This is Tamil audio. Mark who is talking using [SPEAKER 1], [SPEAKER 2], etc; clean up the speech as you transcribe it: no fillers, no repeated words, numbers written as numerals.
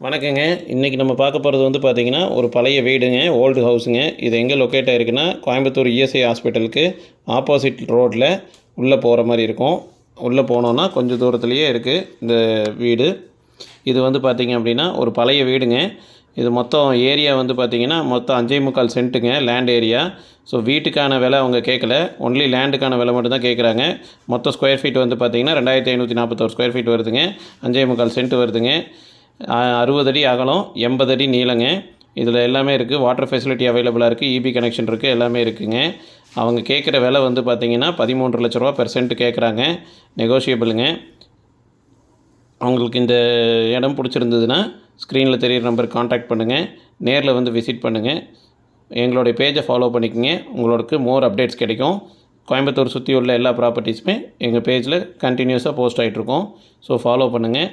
[SPEAKER 1] வணக்கங்க. இன்றைக்கி நம்ம பார்க்க போகிறது வந்து பார்த்திங்கன்னா, ஒரு பழைய வீடுங்க, ஓல்டு ஹவுஸுங்க. இது எங்கே லொக்கேட் ஆகிருக்குன்னா, கோயம்புத்தூர் இஎஸ்ஐ ஹாஸ்பிட்டலுக்கு ஆப்போசிட் ரோட்டில் உள்ளே போகிற மாதிரி இருக்கும். உள்ளே போனோன்னா கொஞ்சம் தூரத்துலேயே இருக்குது இந்த வீடு. இது வந்து பார்த்திங்க அப்படின்னா ஒரு பழைய வீடுங்க. இது மொத்தம் ஏரியா வந்து பார்த்திங்கன்னா மொத்தம் 5.25 சென்ட்டுங்க லேண்ட் ஏரியா. ஸோ வீட்டுக்கான விலை அவங்க கேட்கல, ஒன்லி லேண்டுக்கான விலை மட்டும் தான் கேட்குறாங்க. மொத்தம் ஸ்கொயர் ஃபீட் வந்து பார்த்திங்கன்னா 2541 ஸ்கொயர் ஃபீட் வருதுங்க. 5.25 சென்ட் வருதுங்க. 60 அடி அகலம், 80 அடி நீளங்க. இதில் எல்லாமே இருக்குது. வாட்டர் ஃபெசிலிட்டி அவைலபிளாக இருக்குது. இபி கனெக்ஷன் இருக்குது. எல்லாமே இருக்குதுங்க. அவங்க கேட்குற விலை வந்து பார்த்திங்கன்னா 13 லட்ச ரூபா பெர் சென்ட் கேட்குறாங்க. நெகோஷியபிளுங்க. அவங்களுக்கு இந்த இடம் பிடிச்சிருந்ததுன்னா ஸ்க்ரீனில் தெரிகிற நம்பருக்கு காண்டாக்ட் பண்ணுங்கள். நேரில் வந்து விசிட் பண்ணுங்கள். எங்களுடைய பேஜை ஃபாலோ பண்ணிக்கோங்க. உங்களுக்கு மோர் அப்டேட்ஸ் கிடைக்கும். கோயம்புத்தூர் சுற்றி உள்ள எல்லா ப்ராப்பர்ட்டிஸுமே எங்கள் பேஜில் கண்டினியூஸாக போஸ்ட் ஆகிட்ருக்கோம். ஸோ ஃபாலோ பண்ணுங்கள்.